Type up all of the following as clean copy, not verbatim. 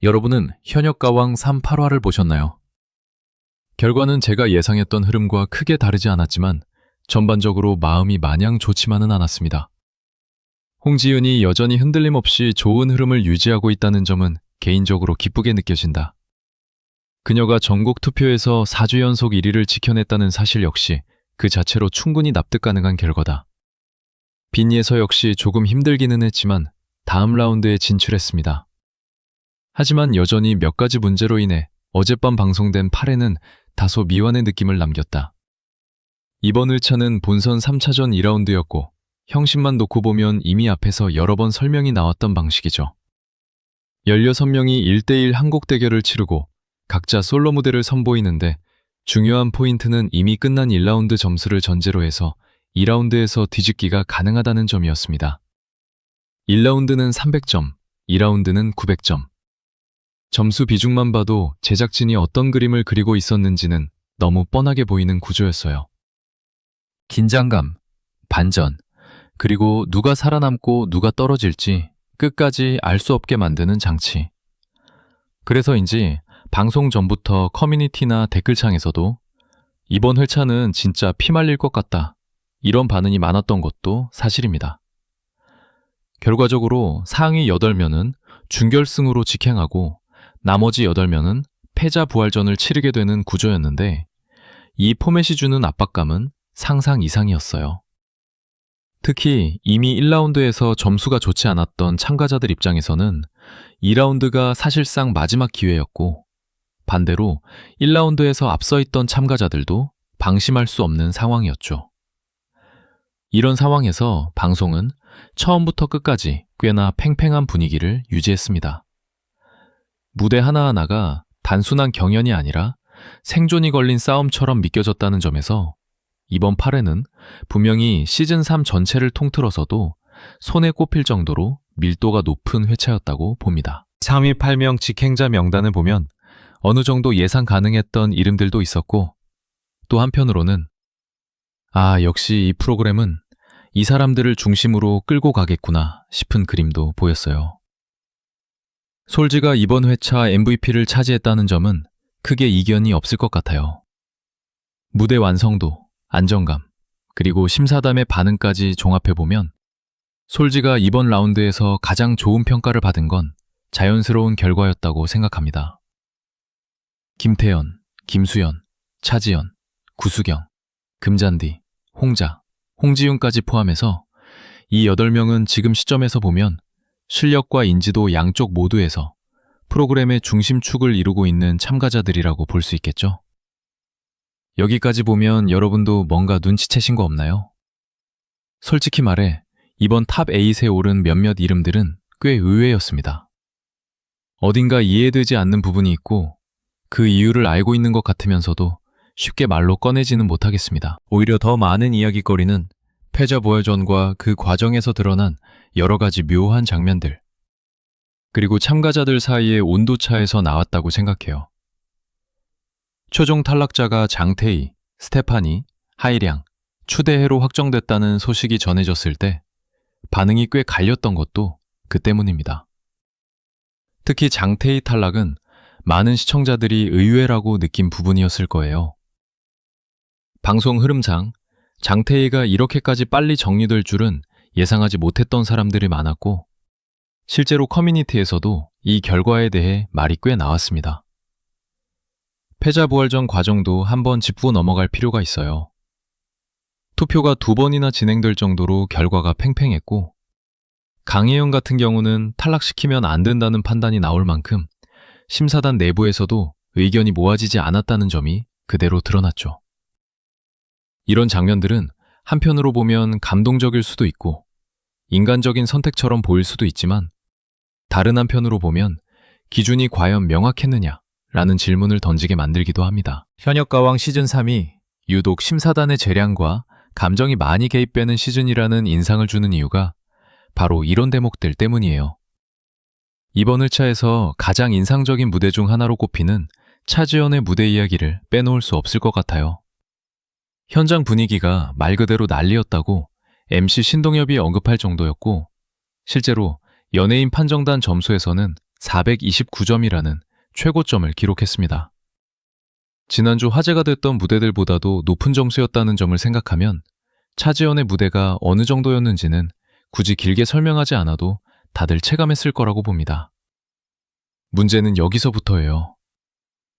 여러분은 현역가왕 3, 8화를 보셨나요? 결과는 제가 예상했던 흐름과 크게 다르지 않았지만 전반적으로 마음이 마냥 좋지만은 않았습니다. 홍지윤이 여전히 흔들림 없이 좋은 흐름을 유지하고 있다는 점은 개인적으로 기쁘게 느껴진다. 그녀가 전국 투표에서 4주 연속 1위를 지켜냈다는 사실 역시 그 자체로 충분히 납득 가능한 결과다. 빈예서 역시 조금 힘들기는 했지만 다음 라운드에 진출했습니다. 하지만 여전히 몇 가지 문제로 인해 어젯밤 방송된 8회는 다소 미완의 느낌을 남겼다. 이번 1차는 본선 3차전 2라운드였고 형식만 놓고 보면 이미 앞에서 여러 번 설명이 나왔던 방식이죠. 16명이 1대1 한곡 대결을 치르고 각자 솔로 무대를 선보이는데 중요한 포인트는 이미 끝난 1라운드 점수를 전제로 해서 2라운드에서 뒤집기가 가능하다는 점이었습니다. 1라운드는 300점, 2라운드는 900점. 점수 비중만 봐도 제작진이 어떤 그림을 그리고 있었는지는 너무 뻔하게 보이는 구조였어요. 긴장감, 반전, 그리고 누가 살아남고 누가 떨어질지 끝까지 알 수 없게 만드는 장치. 그래서인지 방송 전부터 커뮤니티나 댓글창에서도 이번 회차는 진짜 피 말릴 것 같다, 이런 반응이 많았던 것도 사실입니다. 결과적으로 상위 8면은 준결승으로 직행하고 나머지 8면은 패자 부활전을 치르게 되는 구조였는데 이 포맷이 주는 압박감은 상상 이상이었어요. 특히 이미 1라운드에서 점수가 좋지 않았던 참가자들 입장에서는 2라운드가 사실상 마지막 기회였고 반대로 1라운드에서 앞서 있던 참가자들도 방심할 수 없는 상황이었죠. 이런 상황에서 방송은 처음부터 끝까지 꽤나 팽팽한 분위기를 유지했습니다. 무대 하나하나가 단순한 경연이 아니라 생존이 걸린 싸움처럼 믿겨졌다는 점에서 이번 8회는 분명히 시즌3 전체를 통틀어서도 손에 꼽힐 정도로 밀도가 높은 회차였다고 봅니다. 상위 8명 직행자 명단을 보면 어느 정도 예상 가능했던 이름들도 있었고 또 한편으로는 역시 이 프로그램은 이 사람들을 중심으로 끌고 가겠구나 싶은 그림도 보였어요. 솔지가 이번 회차 MVP를 차지했다는 점은 크게 이견이 없을 것 같아요. 무대 완성도, 안정감, 그리고 심사단의 반응까지 종합해보면 솔지가 이번 라운드에서 가장 좋은 평가를 받은 건 자연스러운 결과였다고 생각합니다. 김태연, 김수연, 차지연, 구수경, 금잔디, 홍자, 홍지윤까지 포함해서 이 8명은 지금 시점에서 보면 실력과 인지도 양쪽 모두에서 프로그램의 중심축을 이루고 있는 참가자들이라고 볼 수 있겠죠. 여기까지 보면 여러분도 뭔가 눈치채신 거 없나요? 솔직히 말해 이번 탑 8에 오른 몇몇 이름들은 꽤 의외였습니다. 어딘가 이해되지 않는 부분이 있고 그 이유를 알고 있는 것 같으면서도 쉽게 말로 꺼내지는 못하겠습니다. 오히려 더 많은 이야기거리는 패자 부활전과 그 과정에서 드러난 여러 가지 묘한 장면들, 그리고 참가자들 사이의 온도차에서 나왔다고 생각해요. 최종 탈락자가 장태희, 스테파니, 하이량, 추대해로 확정됐다는 소식이 전해졌을 때 반응이 꽤 갈렸던 것도 그 때문입니다. 특히 장태희 탈락은 많은 시청자들이 의외라고 느낀 부분이었을 거예요. 방송 흐름상 장태희가 이렇게까지 빨리 정리될 줄은 예상하지 못했던 사람들이 많았고 실제로 커뮤니티에서도 이 결과에 대해 말이 꽤 나왔습니다. 패자 부활전 과정도 한번 짚고 넘어갈 필요가 있어요. 투표가 2번이나 진행될 정도로 결과가 팽팽했고 강혜영 같은 경우는 탈락시키면 안 된다는 판단이 나올 만큼 심사단 내부에서도 의견이 모아지지 않았다는 점이 그대로 드러났죠. 이런 장면들은 한편으로 보면 감동적일 수도 있고 인간적인 선택처럼 보일 수도 있지만 다른 한편으로 보면 기준이 과연 명확했느냐? 라는 질문을 던지게 만들기도 합니다. 현역가왕 시즌3이 유독 심사단의 재량과 감정이 많이 개입되는 시즌이라는 인상을 주는 이유가 바로 이런 대목들 때문이에요. 이번 1차에서 가장 인상적인 무대 중 하나로 꼽히는 차지연의 무대 이야기를 빼놓을 수 없을 것 같아요. 현장 분위기가 말 그대로 난리였다고 MC 신동엽이 언급할 정도였고 실제로 연예인 판정단 점수에서는 429점이라는 최고점을 기록했습니다. 지난주 화제가 됐던 무대들보다도 높은 점수였다는 점을 생각하면 차지연의 무대가 어느 정도였는지는 굳이 길게 설명하지 않아도 다들 체감했을 거라고 봅니다. 문제는 여기서부터예요.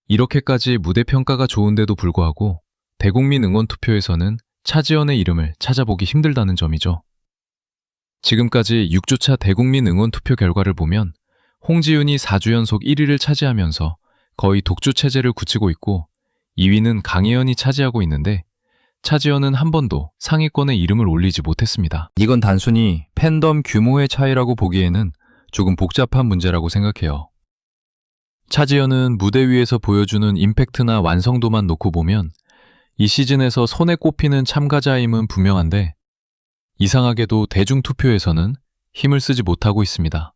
이렇게까지 무대 평가가 좋은데도 불구하고 대국민 응원 투표에서는 차지연의 이름을 찾아보기 힘들다는 점이죠. 지금까지 6주차 대국민 응원 투표 결과를 보면 홍지윤이 4주 연속 1위를 차지하면서 거의 독주 체제를 굳히고 있고 2위는 강혜연이 차지하고 있는데 차지연은 한 번도 상위권에 이름을 올리지 못했습니다. 이건 단순히 팬덤 규모의 차이라고 보기에는 조금 복잡한 문제라고 생각해요. 차지연은 무대 위에서 보여주는 임팩트나 완성도만 놓고 보면 이 시즌에서 손에 꼽히는 참가자임은 분명한데 이상하게도 대중투표에서는 힘을 쓰지 못하고 있습니다.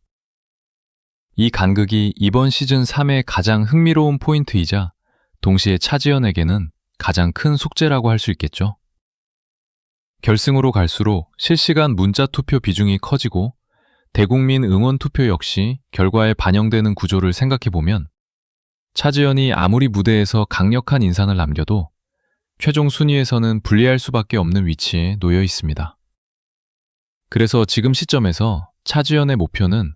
이 간극이 이번 시즌 3의 가장 흥미로운 포인트이자 동시에 차지연에게는 가장 큰 숙제라고 할 수 있겠죠. 결승으로 갈수록 실시간 문자 투표 비중이 커지고 대국민 응원 투표 역시 결과에 반영되는 구조를 생각해보면 차지연이 아무리 무대에서 강력한 인상을 남겨도 최종 순위에서는 불리할 수밖에 없는 위치에 놓여 있습니다. 그래서 지금 시점에서 차지연의 목표는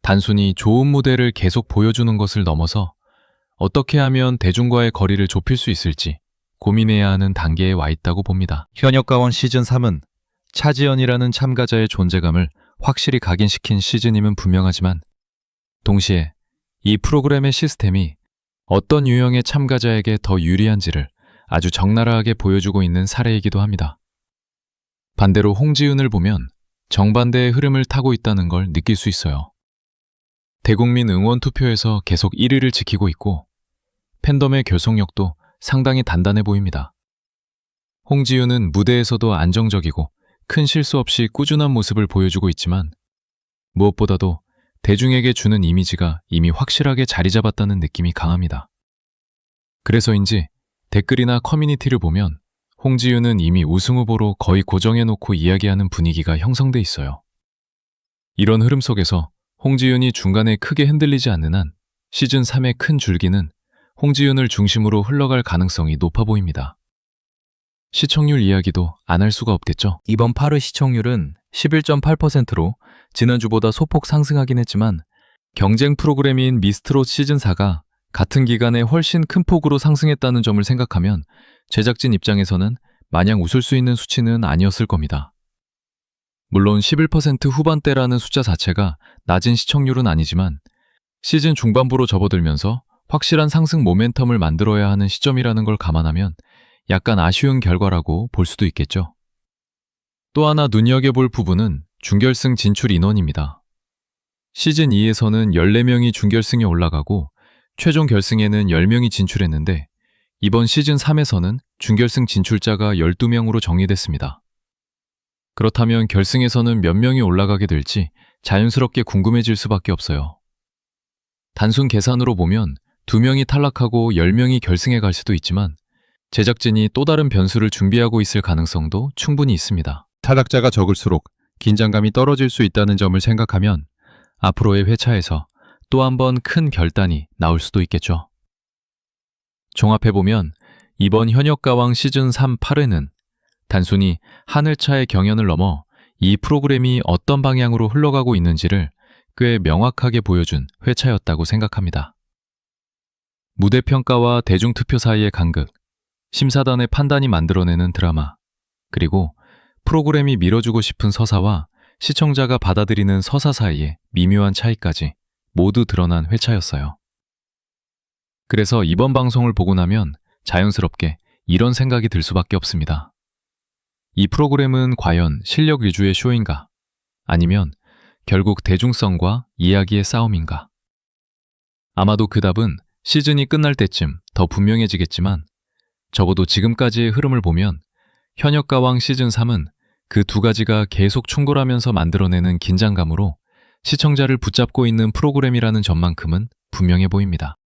단순히 좋은 무대를 계속 보여주는 것을 넘어서 어떻게 하면 대중과의 거리를 좁힐 수 있을지 고민해야 하는 단계에 와 있다고 봅니다. 현역가왕 시즌3은 차지연이라는 참가자의 존재감을 확실히 각인시킨 시즌임은 분명하지만 동시에 이 프로그램의 시스템이 어떤 유형의 참가자에게 더 유리한지를 아주 적나라하게 보여주고 있는 사례이기도 합니다. 반대로 홍지윤을 보면 정반대의 흐름을 타고 있다는 걸 느낄 수 있어요. 대국민 응원 투표에서 계속 1위를 지키고 있고 팬덤의 결속력도 상당히 단단해 보입니다. 홍지윤은 무대에서도 안정적이고 큰 실수 없이 꾸준한 모습을 보여주고 있지만 무엇보다도 대중에게 주는 이미지가 이미 확실하게 자리 잡았다는 느낌이 강합니다. 그래서인지 댓글이나 커뮤니티를 보면 홍지윤은 이미 우승 후보로 거의 고정해놓고 이야기하는 분위기가 형성돼 있어요. 이런 흐름 속에서 홍지윤이 중간에 크게 흔들리지 않는 한 시즌 3의 큰 줄기는 홍지윤을 중심으로 흘러갈 가능성이 높아 보입니다. 시청률 이야기도 안 할 수가 없겠죠. 이번 8회 시청률은 11.8%로 지난주보다 소폭 상승하긴 했지만 경쟁 프로그램인 미스트롯 시즌4가 같은 기간에 훨씬 큰 폭으로 상승했다는 점을 생각하면 제작진 입장에서는 마냥 웃을 수 있는 수치는 아니었을 겁니다. 물론 11% 후반대라는 숫자 자체가 낮은 시청률은 아니지만 시즌 중반부로 접어들면서 확실한 상승 모멘텀을 만들어야 하는 시점이라는 걸 감안하면 약간 아쉬운 결과라고 볼 수도 있겠죠. 또 하나 눈여겨볼 부분은 준결승 진출 인원입니다. 시즌 2에서는 14명이 준결승에 올라가고 최종 결승에는 10명이 진출했는데 이번 시즌 3에서는 준결승 진출자가 12명으로 정리됐습니다. 그렇다면 결승에서는 몇 명이 올라가게 될지 자연스럽게 궁금해질 수밖에 없어요. 단순 계산으로 보면 2명이 탈락하고 10명이 결승에 갈 수도 있지만 제작진이 또 다른 변수를 준비하고 있을 가능성도 충분히 있습니다. 탈락자가 적을수록 긴장감이 떨어질 수 있다는 점을 생각하면 앞으로의 회차에서 또 한 번 큰 결단이 나올 수도 있겠죠. 종합해보면 이번 현역가왕 시즌3 8회는 단순히 하늘차의 경연을 넘어 이 프로그램이 어떤 방향으로 흘러가고 있는지를 꽤 명확하게 보여준 회차였다고 생각합니다. 무대 평가와 대중투표 사이의 간극, 심사단의 판단이 만들어내는 드라마, 그리고 프로그램이 밀어주고 싶은 서사와 시청자가 받아들이는 서사 사이의 미묘한 차이까지 모두 드러난 회차였어요. 그래서 이번 방송을 보고 나면 자연스럽게 이런 생각이 들 수밖에 없습니다. 이 프로그램은 과연 실력 위주의 쇼인가? 아니면 결국 대중성과 이야기의 싸움인가? 아마도 그 답은 시즌이 끝날 때쯤 더 분명해지겠지만 적어도 지금까지의 흐름을 보면 현역가왕 시즌3은 그 두 가지가 계속 충돌하면서 만들어내는 긴장감으로 시청자를 붙잡고 있는 프로그램이라는 점만큼은 분명해 보입니다.